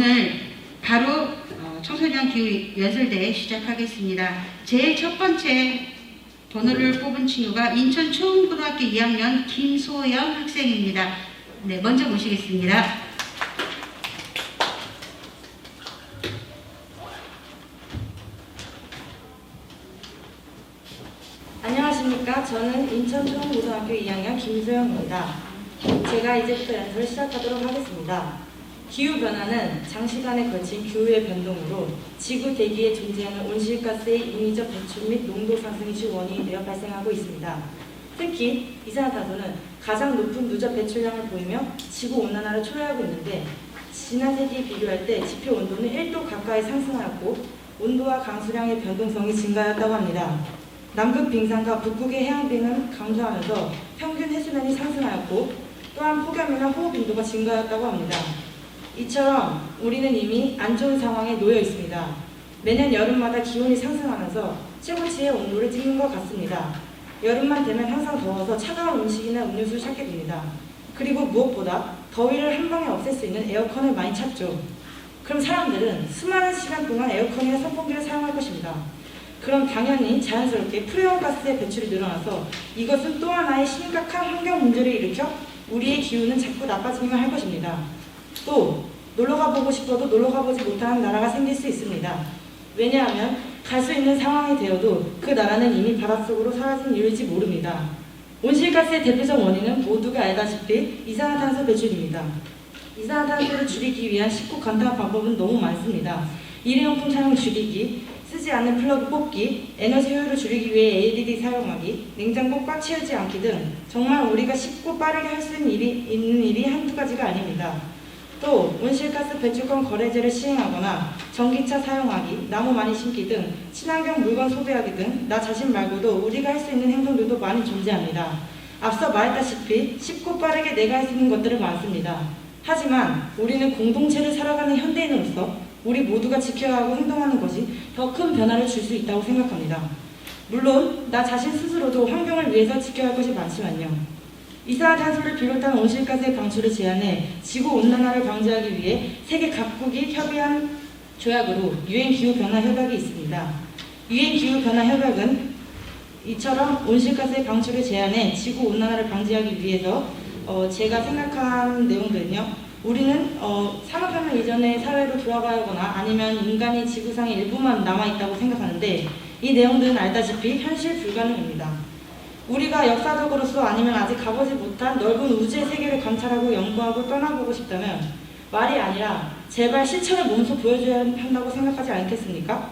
오늘 바로 청소년 기후 연설대회 시작하겠습니다. 제일 첫 번째 번호를 뽑은 친구가 인천 초흥고등학교 2학년 김소영 학생입니다. 네, 먼저 모시겠습니다. 안녕하십니까. 저는 인천 초흥고등학교 2학년 김소영입니다. 제가 이제부터 연설을 시작하도록 하겠습니다. 기후변화는 장시간에 걸친 기후의 변동으로 지구 대기에 존재하는 온실가스의 인위적 배출 및 농도 상승이 주 원인이 되어 발생하고 있습니다. 특히 이산화탄소는 가장 높은 누적 배출량을 보이며 지구온난화를 초래하고 있는데, 지난 세기에 비교할 때 지표 온도는 1도 가까이 상승하였고 온도와 강수량의 변동성이 증가하였다고 합니다. 남극 빙산과 북극의 해안빙은 감소하면서 평균 해수면이 상승하였고, 또한 폭염이나 호흡 빈도가 증가하였다고 합니다. 이처럼 우리는 이미 안 좋은 상황에 놓여 있습니다. 매년 여름마다 기온이 상승하면서 최고치의 온도를 찍는 것 같습니다. 여름만 되면 항상 더워서 차가운 음식이나 음료수를 찾게 됩니다. 그리고 무엇보다 더위를 한 방에 없앨 수 있는 에어컨을 많이 찾죠. 그럼 사람들은 수많은 시간 동안 에어컨이나 선풍기를 사용할 것입니다. 그럼 당연히 자연스럽게 프레온가스의 배출이 늘어나서 이것은 또 하나의 심각한 환경 문제를 일으켜 우리의 기후는 자꾸 나빠지기만 할 것입니다. 또 놀러가 보고 싶어도 놀러가 보지 못하는 나라가 생길 수 있습니다. 왜냐하면 갈 수 있는 상황이 되어도 그 나라는 이미 바닷속으로 사라진 이유일지 모릅니다. 온실가스의 대표적 원인은 모두가 알다시피 이산화탄소 배출입니다. 이산화탄소를 줄이기 위한 쉽고 간단한 방법은 너무 많습니다. 일회용품 사용 줄이기, 쓰지 않는 플러그 뽑기, 에너지 효율을 줄이기 위해 LED 사용하기, 냉장고 꽉 채우지 않기 등 정말 우리가 쉽고 빠르게 할 수 있는 일이 한두 가지가 아닙니다. 또 온실가스 배출권 거래제를 시행하거나 전기차 사용하기, 나무 많이 심기 등 친환경 물건 소비하기 등 나 자신 말고도 우리가 할 수 있는 행동들도 많이 존재합니다. 앞서 말했다시피 쉽고 빠르게 내가 할 수 있는 것들은 많습니다. 하지만 우리는 공동체를 살아가는 현대인으로서 우리 모두가 지켜야 하고 행동하는 것이 더 큰 변화를 줄 수 있다고 생각합니다. 물론 나 자신 스스로도 환경을 위해서 지켜야 할 것이 많지만요. 이산화탄소를 비롯한 온실가스의 방출을 제한해 지구온난화를 방지하기 위해 세계 각국이 협의한 조약으로 유엔기후변화협약이 있습니다. 유엔기후변화협약은 이처럼 온실가스의 방출을 제한해 지구온난화를 방지하기 위해서 제가 생각한 내용들은요. 우리는 산업혁명 이전의 사회로 돌아가야 하거나 아니면 인간이 지구상의 일부만 남아있다고 생각하는데, 이 내용들은 알다시피 현실 불가능입니다. 우리가 역사적으로서 아니면 아직 가보지 못한 넓은 우주의 세계를 관찰하고 연구하고 떠나보고 싶다면 말이 아니라 제발 실천을 몸소 보여줘야 한다고 생각하지 않겠습니까?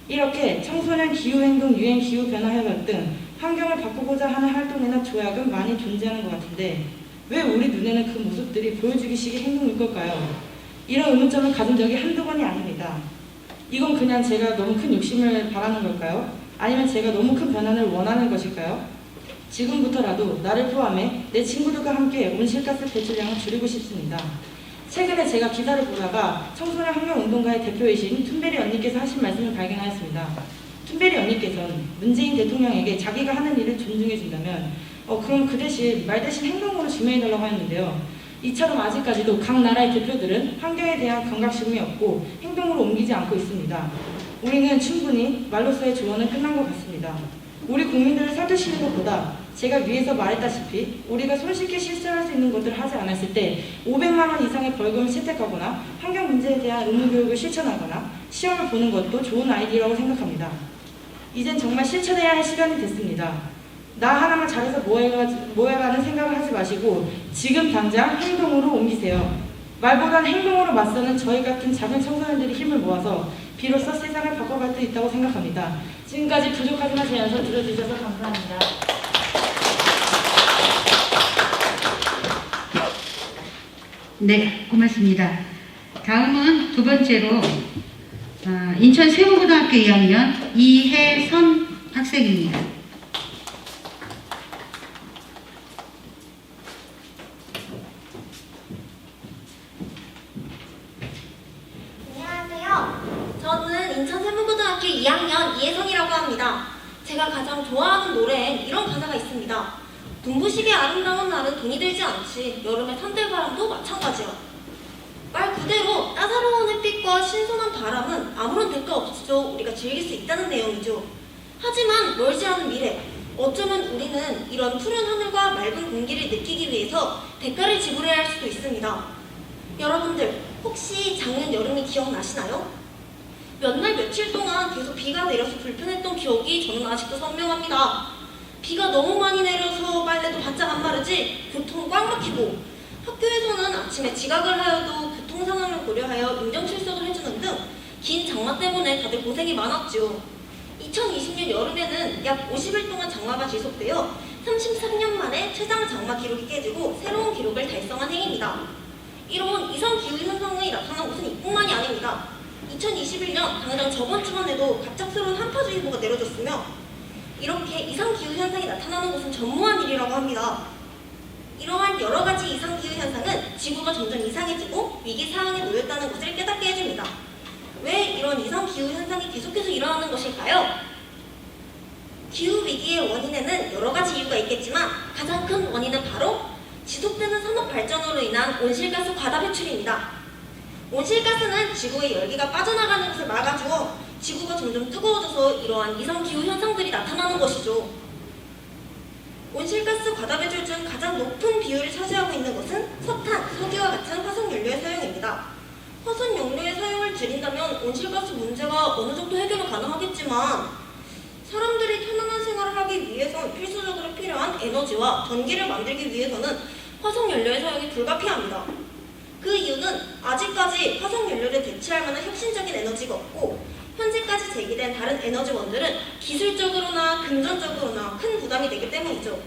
이렇게 청소년 기후행동 유엔 기후변화협약 등 환경을 바꾸고자 하는 활동이나 조약은 많이 존재하는 것 같은데, 왜 우리 눈에는 그 모습들이 보여주기식의 행동일 걸까요? 이런 의문점을 가진 적이 한두 번이 아닙니다. 이건 그냥 제가 너무 큰 욕심을 바라는 걸까요? 아니면 제가 너무 큰 변화를 원하는 것일까요? 지금부터라도 나를 포함해 내 친구들과 함께 온실가스 배출량을 줄이고 싶습니다. 최근에 제가 기사를 보다가 청소년 환경운동가의 대표이신 툰베리 언니께서 하신 말씀을 발견하였습니다. 툰베리 언니께서는 문재인 대통령에게 자기가 하는 일을 존중해준다면 그럼 그 대신 말 대신 행동으로 증명해달라고 하였는데요. 이처럼 아직까지도 각 나라의 대표들은 환경에 대한 경각심이 없고 행동으로 옮기지 않고 있습니다. 우리는 충분히 말로서의 조언은 끝난 것 같습니다. 우리 국민들을 설득시키는 것보다 제가 위에서 말했다시피 우리가 손쉽게 실천할 수 있는 것들을 하지 않았을 때 500만 원 이상의 벌금을 채택하거나 환경 문제에 대한 의무교육을 실천하거나 시험을 보는 것도 좋은 아이디어라고 생각합니다. 이젠 정말 실천해야 할 시간이 됐습니다. 나 하나만 잘해서 뭐해라는 생각을 하지 마시고 지금 당장 행동으로 옮기세요. 말보단 행동으로 맞서는 저희 같은 작은 청소년들이 힘을 모아서 비로소 세상을 바꿔갈 수 있다고 생각합니다. 지금까지 부족하지만 제 연설 들어주셔서 감사합니다. 네, 고맙습니다. 다음은 두 번째로 인천 세운고등학교 2학년 이혜선 학생입니다. 안녕하세요. 저는 인천 세무고등학교 2학년 이혜선이라고 합니다. 제가 가장 좋아하는 노래엔 이런 가사가 있습니다. 눈부시게 아름다운 날은 돈이 들지 않지. 여름의 산들바람도 마찬가지야. 말 그대로 따사로운 물과 신선한 바람은 아무런 대가 없이도 우리가 즐길 수 있다는 내용이죠. 하지만 멀지 않은 미래, 어쩌면 우리는 이런 푸른 하늘과 맑은 공기를 느끼기 위해서 대가를 지불해야 할 수도 있습니다. 여러분들, 혹시 작년 여름이 기억나시나요? 몇 날 며칠 동안 계속 비가 내려서 불편했던 기억이 저는 아직도 선명합니다. 비가 너무 많이 내려서 빨래도 바짝 안 마르지 교통 꽉 막히고, 학교에서는 아침에 지각을 하여도 교통 상황을 고려하여 인정 출석을 해주는 등 긴 장마 때문에 다들 고생이 많았죠. 2020년 여름에는 약 50일 동안 장마가 지속되어 33년 만에 최장 장마 기록이 깨지고 새로운 기록을 달성한 해입니다. 이런 이상 기후 현상이 나타난 곳은 이뿐만이 아닙니다. 2021년 당장 저번 주만 해도 갑작스러운 한파주의보가 내려졌으며, 이렇게 이상 기후 현상이 나타나는 것은 전무한 일이라고 합니다. 이러한 여러 가지 이상 기후 현상은 지구가 점점 이상해지고 위기 상황에 놓였다는 것을 깨닫게 해줍니다. 왜 이런 이상 기후 현상이 계속해서 일어나는 것일까요? 기후 위기의 원인에는 여러 가지 이유가 있겠지만 가장 큰 원인은 바로 지속되는 산업 발전으로 인한 온실가스 과다 배출입니다. 온실가스는 지구의 열기가 빠져나가는 것을 막아주어 지구가 점점 뜨거워져서 이러한 이상 기후 현상들이 나타나는 것이죠. 온실가스 과다 배출 중 가장 높은 비율을 차지하고 있는 것은 석탄, 석유와 같은 화석연료의 사용입니다. 화석연료의 사용을 줄인다면 온실가스 문제가 어느 정도 해결은 가능하겠지만, 사람들이 편안한 생활을 하기 위해선 필수적으로 필요한 에너지와 전기를 만들기 위해서는 화석연료의 사용이 불가피합니다. 그 이유는 아직까지 화석연료를 대체할 만한 혁신적인 에너지가 없고, 현재까지 제기된 다른 에너지원들은 기술적으로나 금전적으로나 큰 부담이 되기 때문이죠.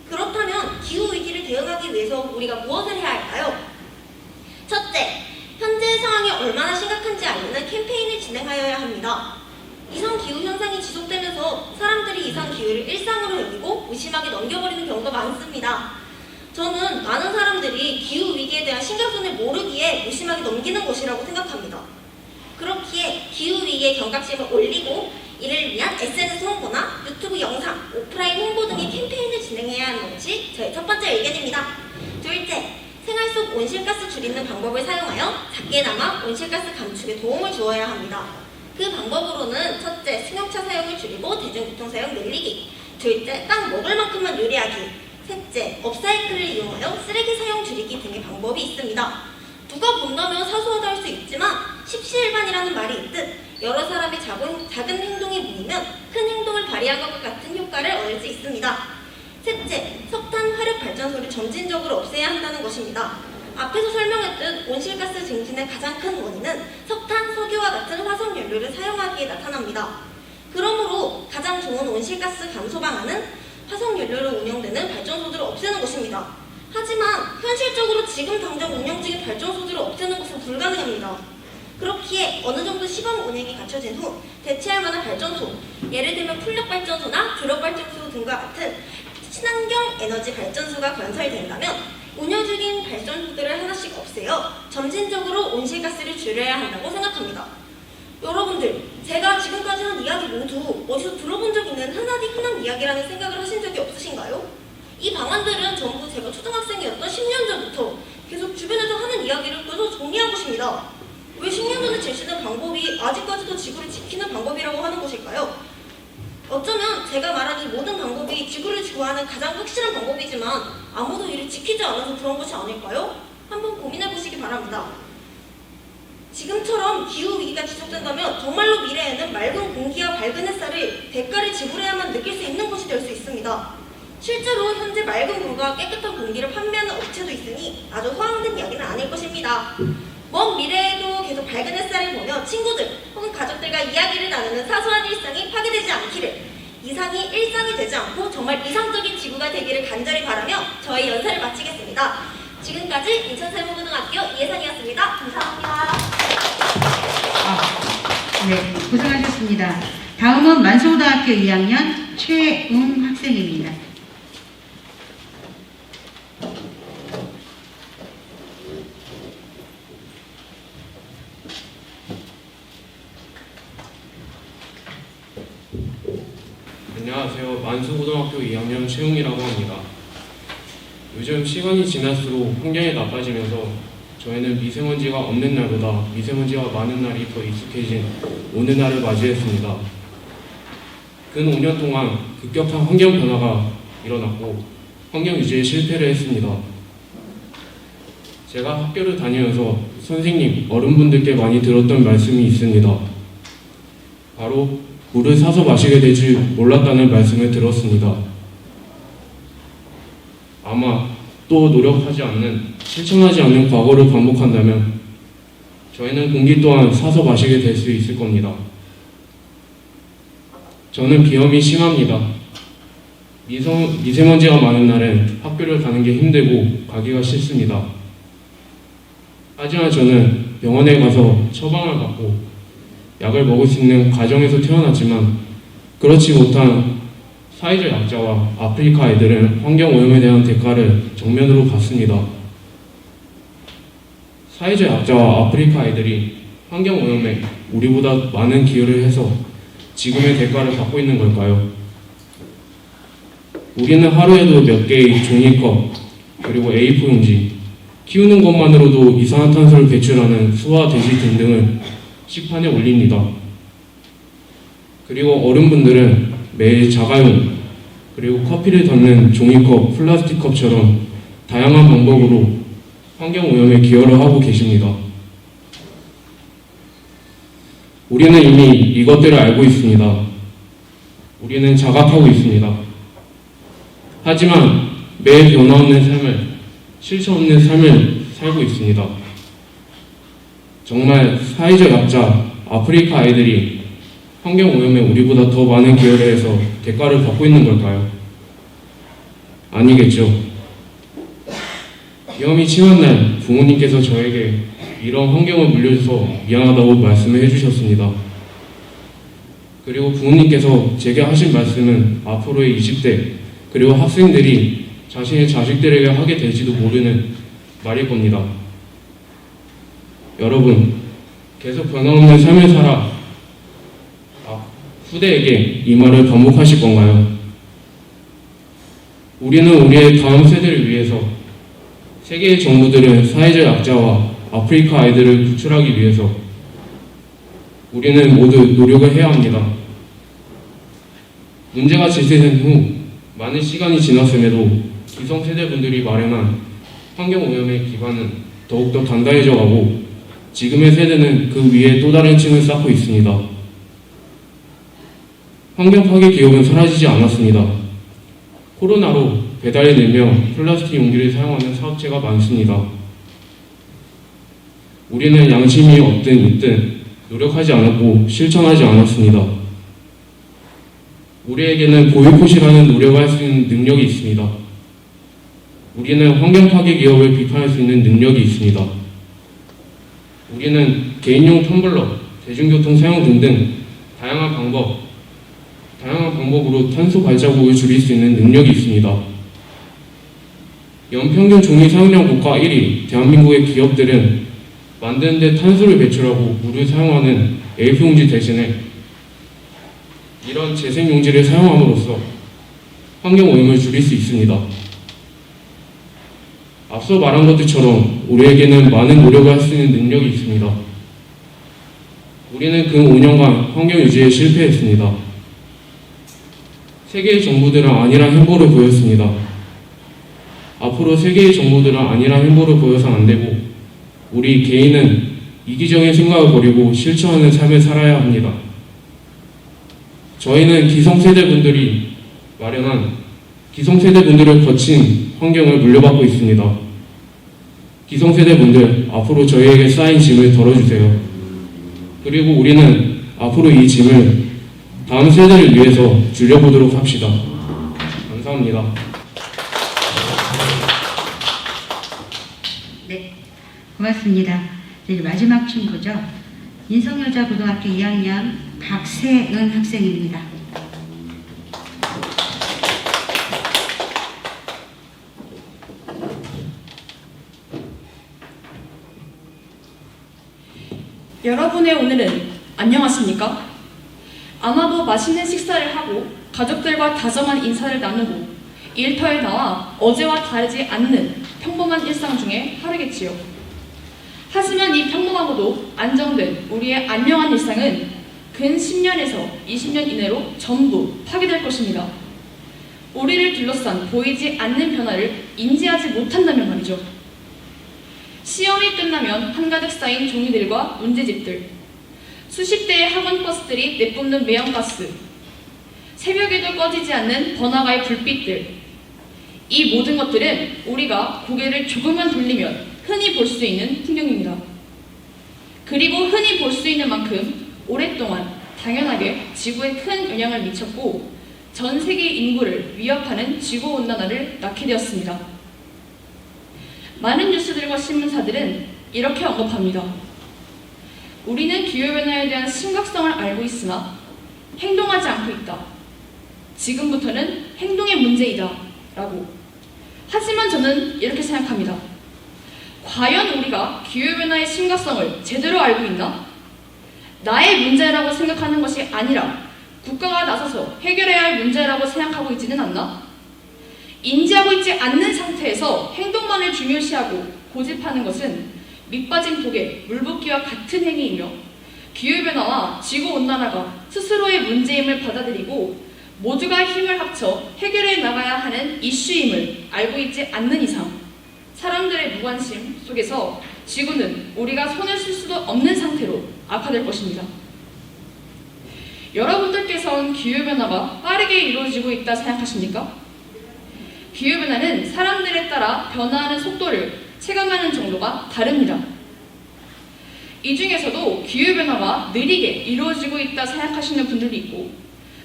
그렇다면 기후위기를 대응하기 위해서 우리가 무엇을 해야 할까요? 첫째, 현재 상황이 얼마나 심각한지 알리는 캠페인을 진행하여야 합니다. 이상 기후 현상이 지속되면서 사람들이 이상 기후를 일상으로 여기고 무심하게 넘겨버리는 경우가 많습니다. 저는 많은 사람들이 기후 위기에 대한 심각성을 모르기에 무심하게 넘기는 것이라고 생각합니다. 그렇기에 기후 위기의 경각심을 올리고 이를 위한 SNS 홍보나 유튜브 영상, 오프라인 홍보 등의 캠페인을 진행해야 하는 것이 저의 첫 번째 의견입니다. 둘째, 생활 속 온실가스 줄이는 방법을 사용하여 작게나마 온실가스 감축에 도움을 주어야 합니다. 그 방법으로는 첫째, 승용차 사용을 줄이고 대중교통 사용 늘리기, 둘째, 딱 먹을 만큼만 요리하기, 셋째, 업사이클을 이용하여 쓰레기 사용 줄이기 등의 방법이 있습니다. 누가 본다면 사소하다 할 수 있지만 십시일반이라는 말이 있듯 여러 사람의 작은 행동이 모이면 큰 행동을 발휘한 것과 같은 효과를 얻을 수 있습니다. 셋째, 석탄 화력 발전소를 점진적으로 없애야 한다는 것입니다. 앞에서 설명했듯 온실가스 증진의 가장 큰 원인은 석탄, 석유와 같은 화석연료를 사용하기에 나타납니다. 그러므로 가장 좋은 온실가스 감소 방안은 화석연료로 운영되는 발전소들을 없애는 것입니다. 하지만 현실적으로 지금 당장 운영 중인 발전소들을 없애는 것은 불가능합니다. 그렇기에 어느 정도 시범 운행이 갖춰진 후 대체할 만한 발전소, 예를 들면 풍력발전소나 주력발전소 등과 같은 친환경 에너지 발전소가 건설된다면 운영 중인 발전소들을 하나씩 없애어 점진적으로 온실가스를 줄여야 한다고 생각합니다. 여러분들, 제가 지금까지 한 이야기 모두 어디서 들어본 적 있는 흔한 이야기라는 생각을 하신 적이 없으신가요? 이 방안들은 전부 제가 초등학생이었던 10년 전부터 계속 주변에서 하는 이야기를 계속 정리한 것입니다. 왜 10년 전에 제시된 방법이 아직까지도 지구를 지키는 방법이라고 하는 것일까요? 어쩌면 제가 말한 이 모든 방법이 지구를 지구하는 가장 확실한 방법이지만 아무도 이를 지키지 않아서 그런 것이 아닐까요? 한번 고민해 보시기 바랍니다. 지금처럼 기후위기가 지속된다면 정말로 미래에는 맑은 공기와 밝은 햇살을 대가를 지불해야만 느낄 수 있는 것이 될 수 있습니다. 실제로 현재 맑은 물과 깨끗한 공기를 판매하는 업체도 있으니 아주 허황된 이야기는 아닐 것입니다. 먼 미래에도 계속 밝은 햇살을 보며 친구들 혹은 가족들과 이야기를 나누는 사소한 일상이 파괴되지 않기를, 이상이 일상이 되지 않고 정말 이상적인 지구가 되기를 간절히 바라며 저의 연설을 마치겠습니다. 지금까지 인천세무고등학교 이혜선이었습니다. 감사합니다. 네, 고생하셨습니다. 다음은 만수고등학교 2학년 최웅 학생입니다. 안녕하세요. 만수고등학교 2학년 최웅이라고 합니다. 요즘 시간이 지날수록 환경이 나빠지면서 저희는 미세먼지가 없는 날보다 미세먼지가 많은 날이 더 익숙해진 오늘날을 맞이했습니다. 근 5년 동안 급격한 환경 변화가 일어났고 환경 유지에 실패를 했습니다. 제가 학교를 다니면서 선생님, 어른분들께 많이 들었던 말씀이 있습니다. 바로 물을 사서 마시게 될 줄 몰랐다는 말씀을 들었습니다. 아마 또 노력하지 않는, 실천하지 않는 과거를 반복한다면 저희는 공기 또한 사서 마시게 될 수 있을 겁니다. 저는 비염이 심합니다. 미세먼지가 많은 날엔 학교를 가는 게 힘들고 가기가 싫습니다. 하지만 저는 병원에 가서 처방을 받고 약을 먹을 수 있는 가정에서 태어났지만 그렇지 못한 사회적 약자와 아프리카 아이들은 환경오염에 대한 대가를 정면으로 받습니다. 사회적 약자와 아프리카 아이들이 환경오염에 우리보다 많은 기여를 해서 지금의 대가를 받고 있는 걸까요? 우리는 하루에도 몇 개의 종이컵, 그리고 A4용지, 키우는 것만으로도 이산화탄소를 배출하는 수와 돼지 등등을 식판에 올립니다. 그리고 어른분들은 매일 자가용, 그리고 커피를 담는 종이컵, 플라스틱 컵처럼 다양한 방법으로 환경오염에 기여를 하고 계십니다. 우리는 이미 이것들을 알고 있습니다. 우리는 자각하고 있습니다. 하지만 매일 변화없는 삶을, 실천 없는 삶을 살고 있습니다. 정말 사회적 약자, 아프리카 아이들이 환경오염에 우리보다 더 많은 기여를 해서 대가를 받고 있는 걸까요? 아니겠죠. 비염이 심한 날 부모님께서 저에게 이런 환경을 물려줘서 미안하다고 말씀을 해주셨습니다. 그리고 부모님께서 제게 하신 말씀은 앞으로의 20대 그리고 학생들이 자신의 자식들에게 하게 될지도 모르는 말일 겁니다. 여러분, 계속 변함없는 삶을 살아 후대에게 이 말을 반복하실 건가요? 우리는 우리의 다음 세대를 위해서 세계의 정부들은 사회적 약자와 아프리카 아이들을 구출하기 위해서 우리는 모두 노력을 해야 합니다. 문제가 제기된 후 많은 시간이 지났음에도 기성세대분들이 마련한 환경오염의 기반은 더욱더 단단해져 가고 지금의 세대는 그 위에 또 다른 층을 쌓고 있습니다. 환경파괴 기업은 사라지지 않았습니다. 코로나로 배달이 늘며 플라스틱 용기를 사용하는 사업체가 많습니다. 우리는 양심이 없든 있든 노력하지 않았고 실천하지 않았습니다. 우리에게는 보이콧이라는 노력을 할 수 있는 능력이 있습니다. 우리는 환경파괴 기업을 비판할 수 있는 능력이 있습니다. 우리는 개인용 텀블러, 대중교통 사용 등등 다양한 방법으로 탄소 발자국을 줄일 수 있는 능력이 있습니다. 연평균 종이 사용량 국가 1위 대한민국의 기업들은 만드는 데 탄소를 배출하고 물을 사용하는 A4용지 대신에 이런 재생용지를 사용함으로써 환경오염을 줄일 수 있습니다. 앞서 말한 것들처럼 우리에게는 많은 노력을 할 수 있는 능력이 있습니다. 우리는 그 5년간 환경 유지에 실패했습니다. 세계의 정부들은 아니란 행보를 보였습니다. 앞으로 세계의 정부들은 아니란 행보를 보여서는 안 되고 우리 개인은 이기적인 생각을 버리고 실천하는 삶을 살아야 합니다. 저희는 기성세대분들을 거친 환경을 물려받고 있습니다. 기성세대분들, 앞으로 저희에게 쌓인 짐을 덜어주세요. 그리고 우리는 앞으로 이 짐을 다음 세대를 위해서 줄여보도록 합시다. 감사합니다. 네, 고맙습니다. 이제 마지막 친구죠. 인성여자고등학교 2학년 박세은 학생입니다. 여러분의 오늘은 안녕하십니까? 아마도 맛있는 식사를 하고 가족들과 다정한 인사를 나누고 일터에 나와 어제와 다르지 않는 평범한 일상 중에 하루겠지요. 하지만 이 평범하고도 안정된 우리의 안녕한 일상은 근 10년에서 20년 이내로 전부 파괴될 것입니다. 우리를 둘러싼 보이지 않는 변화를 인지하지 못한다면 말이죠. 시험이 끝나면 한가득 쌓인 종이들과 문제집들, 수십 대의 학원 버스들이 내뿜는 매연가스, 새벽에도 꺼지지 않는 번화가의 불빛들, 이 모든 것들은 우리가 고개를 조금만 돌리면 흔히 볼 수 있는 풍경입니다. 그리고 흔히 볼 수 있는 만큼 오랫동안 당연하게 지구에 큰 영향을 미쳤고 전 세계 인구를 위협하는 지구온난화를 낳게 되었습니다. 많은 뉴스들과 신문사들은 이렇게 언급합니다. 우리는 기후변화에 대한 심각성을 알고 있으나 행동하지 않고 있다. 지금부터는 행동의 문제이다. 라고. 하지만 저는 이렇게 생각합니다. 과연 우리가 기후변화의 심각성을 제대로 알고 있나? 나의 문제라고 생각하는 것이 아니라 국가가 나서서 해결해야 할 문제라고 생각하고 있지는 않나? 인지하고 있지 않는 상태에서 행동만을 중요시하고 고집하는 것은 밑빠진 독에 물붓기와 같은 행위이며 기후변화와 지구온난화가 스스로의 문제임을 받아들이고 모두가 힘을 합쳐 해결해 나가야 하는 이슈임을 알고 있지 않는 이상 사람들의 무관심 속에서 지구는 우리가 손을 쓸 수도 없는 상태로 악화될 것입니다. 여러분들께서는 기후변화가 빠르게 이루어지고 있다 생각하십니까? 기후변화는 사람들에 따라 변화하는 속도를 체감하는 정도가 다릅니다. 이 중에서도 기후변화가 느리게 이루어지고 있다 생각하시는 분들도 있고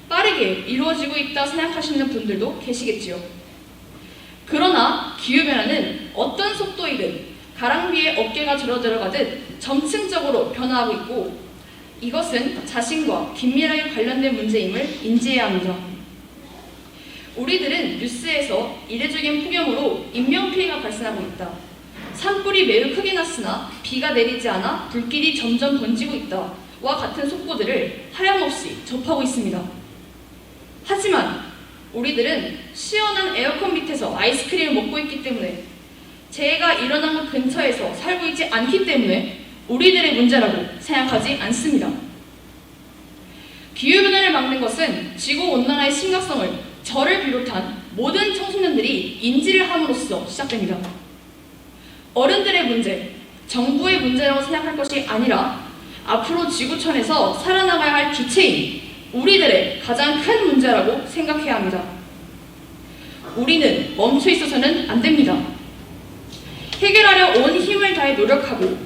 빠르게 이루어지고 있다 생각하시는 분들도 계시겠지요. 그러나 기후변화는 어떤 속도이든 가랑비에 어깨가 들어가듯 점층적으로 변화하고 있고 이것은 자신과 긴밀하게 관련된 문제임을 인지해야 합니다. 우리들은 뉴스에서 이례적인 폭염으로 인명피해가 발생하고 있다. 산불이 매우 크게 났으나 비가 내리지 않아 불길이 점점 번지고 있다. 와 같은 속보들을 하염없이 접하고 있습니다. 하지만 우리들은 시원한 에어컨 밑에서 아이스크림을 먹고 있기 때문에 재해가 일어난 것 근처에서 살고 있지 않기 때문에 우리들의 문제라고 생각하지 않습니다. 기후변화를 막는 것은 지구온난화의 심각성을 저를 비롯한 모든 청소년들이 인지를 함으로써 시작됩니다. 어른들의 문제, 정부의 문제라고 생각할 것이 아니라 앞으로 지구촌에서 살아나가야 할 주체인 우리들의 가장 큰 문제라고 생각해야 합니다. 우리는 멈춰 있어서는 안 됩니다. 해결하려 온 힘을 다해 노력하고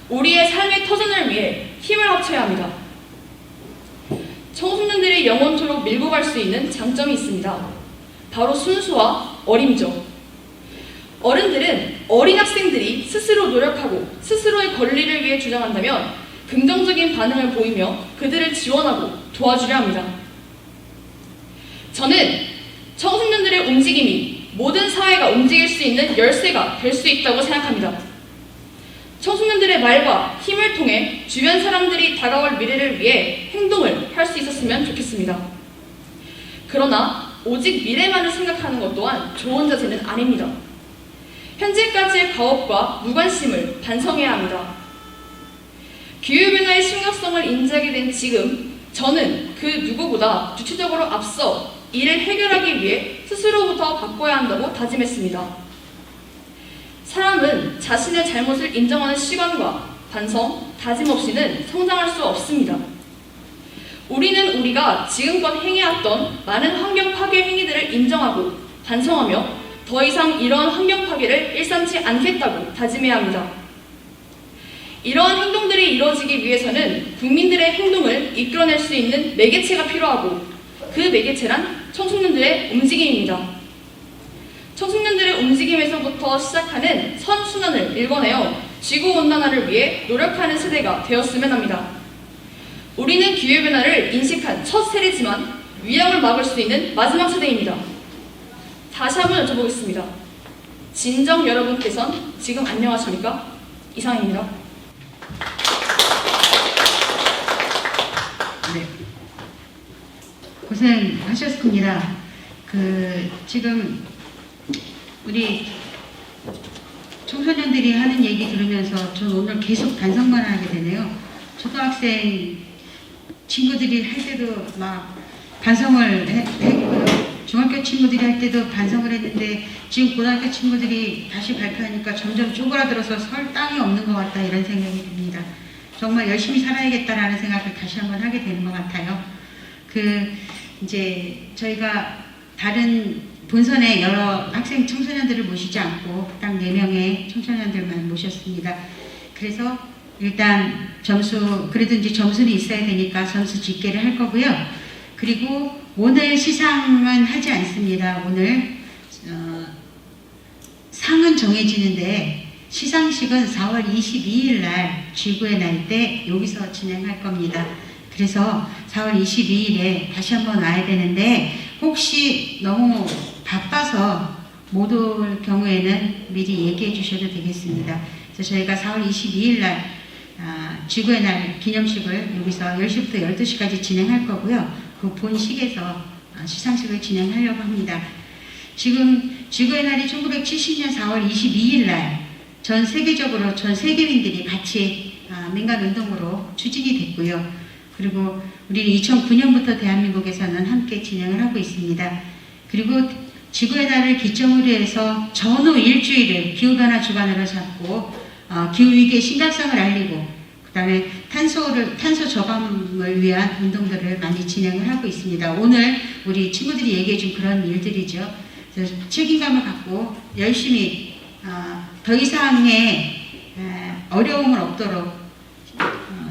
우리의 삶의 터전을 위해 힘을 합쳐야 합니다. 청소년들이 영원토록 밀고 갈 수 있는 장점이 있습니다. 바로 순수와 어림이죠. 어른들은 어린 학생들이 스스로 노력하고 스스로의 권리를 위해 주장한다면 긍정적인 반응을 보이며 그들을 지원하고 도와주려 합니다. 저는 청소년들의 움직임이 모든 사회가 움직일 수 있는 열쇠가 될 수 있다고 생각합니다. 청소년들의 말과 힘을 통해 주변 사람들이 다가올 미래를 위해 행동을 할 수 있었으면 좋겠습니다. 그러나 오직 미래만을 생각하는 것 또한 좋은 자세는 아닙니다. 현재까지의 과업과 무관심을 반성해야 합니다. 기후변화의 심각성을 인지하게 된 지금 저는 그 누구보다 주체적으로 앞서 이를 해결하기 위해 스스로부터 바꿔야 한다고 다짐했습니다. 사람은 자신의 잘못을 인정하는 시간과 반성, 다짐 없이는 성장할 수 없습니다. 우리는 우리가 지금껏 행해왔던 많은 환경 파괴 행위들을 인정하고 반성하며 더 이상 이러한 환경 파괴를 일삼지 않겠다고 다짐해야 합니다. 이러한 행동들이 이루어지기 위해서는 국민들의 행동을 이끌어낼 수 있는 매개체가 필요하고 그 매개체란 청소년들의 움직임입니다. 청소년들의 움직임에서부터 시작하는 선순환을 일궈내어 지구온난화를 위해 노력하는 세대가 되었으면 합니다. 우리는 기후변화를 인식한 첫 세대지만 위험을 막을 수 있는 마지막 세대입니다. 다시 한번 여쭤보겠습니다. 진정 여러분께선 지금 안녕하십니까? 이상입니다. 네. 고생하셨습니다. 지금 우리 청소년들이 하는 얘기 들으면서 저는 오늘 계속 반성만 하게 되네요. 초등학생 친구들이 할 때도 막 반성을 했고요. 중학교 친구들이 할 때도 반성을 했는데 지금 고등학교 친구들이 다시 발표하니까 점점 쪼그라들어서 설 땅이 없는 것 같다 이런 생각이 듭니다. 정말 열심히 살아야겠다라는 생각을 다시 한번 하게 되는 것 같아요. 이제 저희가 다른 본선에 여러 학생 청소년들을 모시지 않고 딱 4명의 청소년들만 모셨습니다. 그래서 일단 그래도 이제 점수는 있어야 되니까 점수 집계를 할 거고요. 그리고 오늘 시상은 하지 않습니다. 오늘 상은 정해지는데 시상식은 4월 22일 날 쥐구의 날 때 여기서 진행할 겁니다. 그래서 4월 22일에 다시 한번 와야 되는데 혹시 너무 바빠서 못 올 경우에는 미리 얘기해 주셔도 되겠습니다. 그래서 저희가 4월 22일 날 쥐구의 날 기념식을 여기서 10시부터 12시까지 진행할 거고요. 그 본식에서 시상식을 진행하려고 합니다. 지금 쥐구의 날이 1970년 4월 22일 날 전 세계적으로 전 세계민들이 같이 민간운동으로 추진이 됐고요. 그리고 우리는 2009년부터 대한민국에서는 함께 진행을 하고 있습니다. 그리고 지구의 날을 기점으로 해서 전후 일주일을 기후변화 주간으로 잡고 기후위기의 심각성을 알리고 그 다음에 탄소 저감을 위한 운동들을 많이 진행을 하고 있습니다. 오늘 우리 친구들이 얘기해 준 그런 일들이죠. 그래서 책임감을 갖고 열심히 더 이상의 어려움을 없도록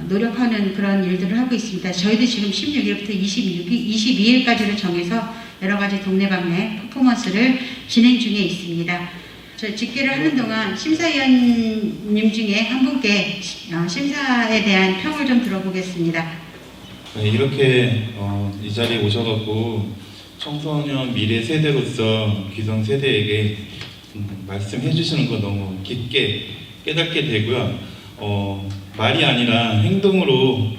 노력하는 그런 일들을 하고 있습니다. 저희도 지금 16일부터 22일까지를 정해서 여러 가지 동네방네 퍼포먼스를 진행 중에 있습니다. 저 집계를 하는 동안 심사위원님 중에 한 분께 심사에 대한 평을 좀 들어보겠습니다. 네, 이렇게 이 자리에 오셔갖고 청소년 미래 세대로서 기성 세대에게 말씀해 주시는 거 너무 깊게 깨닫게 되고요. 말이 아니라 행동으로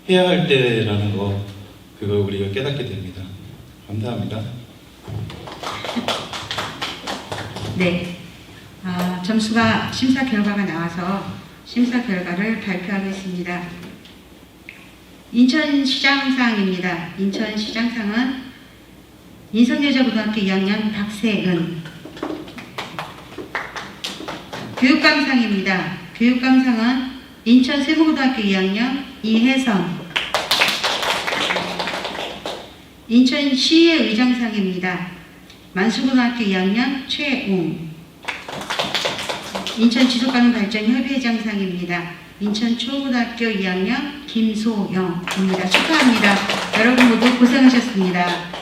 해야 할 때라는 거 그걸 우리가 깨닫게 됩니다. 감사합니다. 네, 심사 결과가 나와서 심사 결과를 발표하겠습니다. 인천시장상입니다. 인천시장상은 인성여자고등학교 2학년 박세은. 교육감상입니다. 교육감상은 인천세무고등학교 2학년 이혜성. 인천시의 의장상입니다. 만수고등학교 2학년 최웅. 인천지속가능발전협의회장상입니다. 인천초고등학교 2학년 김소영입니다. 축하합니다. 여러분 모두 고생하셨습니다.